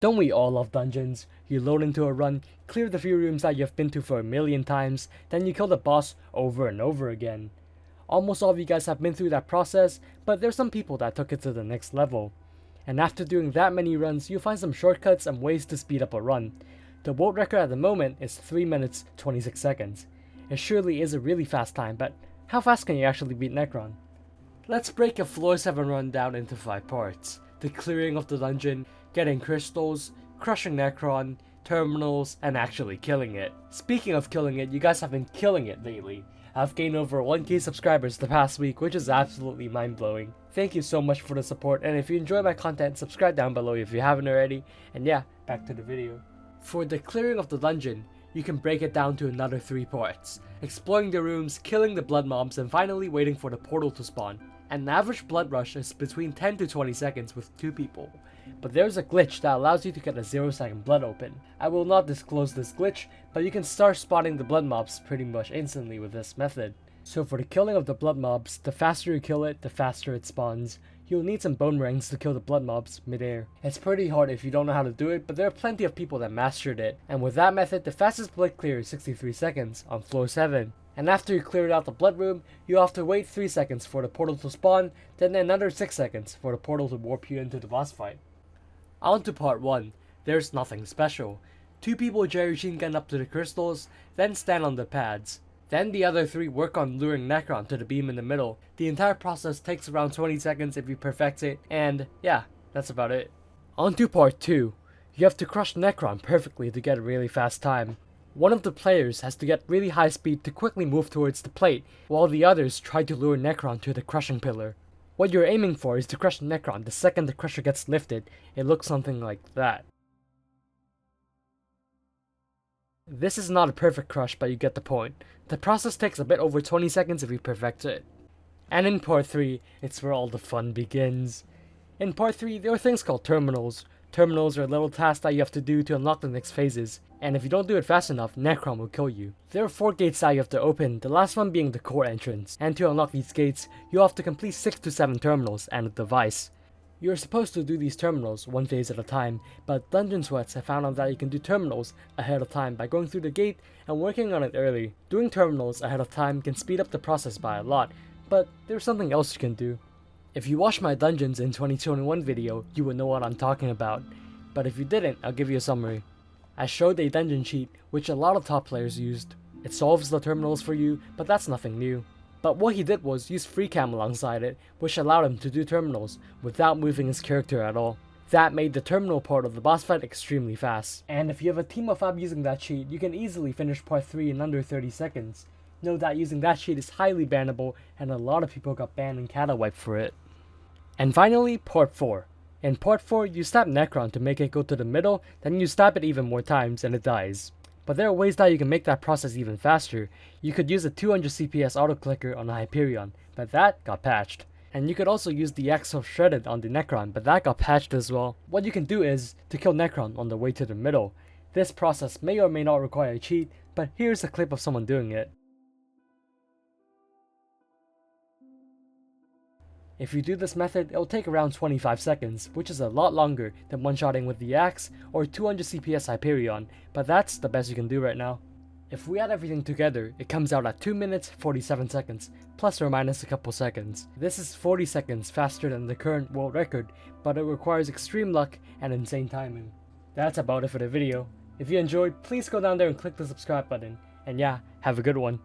Don't we all love dungeons? You load into a run, clear the few rooms that you've been to for a million times, then you kill the boss over and over again. Almost all of you guys have been through that process, but there's some people that took it to the next level. And after doing that many runs, you'll find some shortcuts and ways to speed up a run. The world record at the moment is 3 minutes 26 seconds. It surely is a really fast time, but how fast can you actually beat Necron? Let's break a floor 7 run down into 5 parts. The clearing of the dungeon, getting crystals, crushing Necron, terminals, and actually killing it. Speaking of killing it, you guys have been killing it lately. I've gained over 1k subscribers the past week, which is absolutely mind-blowing. Thank you so much for the support, and if you enjoy my content, subscribe down below if you haven't already. And yeah, back to the video. For the clearing of the dungeon, you can break it down to another 3 parts. Exploring the rooms, killing the blood mobs, and finally waiting for the portal to spawn. An average blood rush is between 10 to 20 seconds with 2 people. But there's a glitch that allows you to get a 0-second blood open. I will not disclose this glitch, but you can start spotting the blood mobs pretty much instantly with this method. So for the killing of the blood mobs, the faster you kill it, the faster it spawns. You'll need some bone rings to kill the blood mobs mid-air. It's pretty hard if you don't know how to do it, but there are plenty of people that mastered it. And with that method, the fastest blood clear is 63 seconds on floor 7. And after you cleared out the blood room, you'll have to wait 3 seconds for the portal to spawn, then another 6 seconds for the portal to warp you into the boss fight. On to part 1. There's nothing special. 2 people jerry machine gun up to the crystals, then stand on the pads. Then the other 3 work on luring Necron to the beam in the middle. The entire process takes around 20 seconds if you perfect it, and yeah, that's about it. On to part 2. You have to crush Necron perfectly to get a really fast time. One of the players has to get really high speed to quickly move towards the plate, while the others try to lure Necron to the crushing pillar. What you're aiming for is to crush Necron the second the crusher gets lifted. It looks something like that. This is not a perfect crush, but you get the point. The process takes a bit over 20 seconds if you perfect it. And in part 3, it's where all the fun begins. In part 3, there are things called terminals. Terminals are little tasks that you have to do to unlock the next phases, and if you don't do it fast enough, Necron will kill you. There are 4 gates that you have to open, the last one being the core entrance, and to unlock these gates, you'll have to complete 6 to 7 terminals and a device. You're supposed to do these terminals 1 phase at a time, but Dungeon Sweats have found out that you can do terminals ahead of time by going through the gate and working on it early. Doing terminals ahead of time can speed up the process by a lot, but there's something else you can do. If you watched my Dungeons in 2021 video, you would know what I'm talking about, but if you didn't, I'll give you a summary. I showed a dungeon cheat, which a lot of top players used. It solves the terminals for you, but that's nothing new. But what he did was use free cam alongside it, which allowed him to do terminals without moving his character at all. That made the terminal part of the boss fight extremely fast. And if you have a team of 5 using that cheat, you can easily finish part 3 in under 30 seconds. Know that using that cheat is highly bannable, and a lot of people got banned and cata wiped for it. And finally, part 4. In part 4, you stab Necron to make it go to the middle, then you stab it even more times and it dies. But there are ways that you can make that process even faster. You could use a 200 CPS auto-clicker on the Hyperion, but that got patched. And you could also use the Axle Shredded on the Necron, but that got patched as well. What you can do is to kill Necron on the way to the middle. This process may or may not require a cheat, but here's a clip of someone doing it. If you do this method, it'll take around 25 seconds, which is a lot longer than one-shotting with the axe or 200 CPS Hyperion, but that's the best you can do right now. If we add everything together, it comes out at 2 minutes 47 seconds, plus or minus a couple seconds. This is 40 seconds faster than the current world record, but it requires extreme luck and insane timing. That's about it for the video. If you enjoyed, please go down there and click the subscribe button, and yeah, have a good one.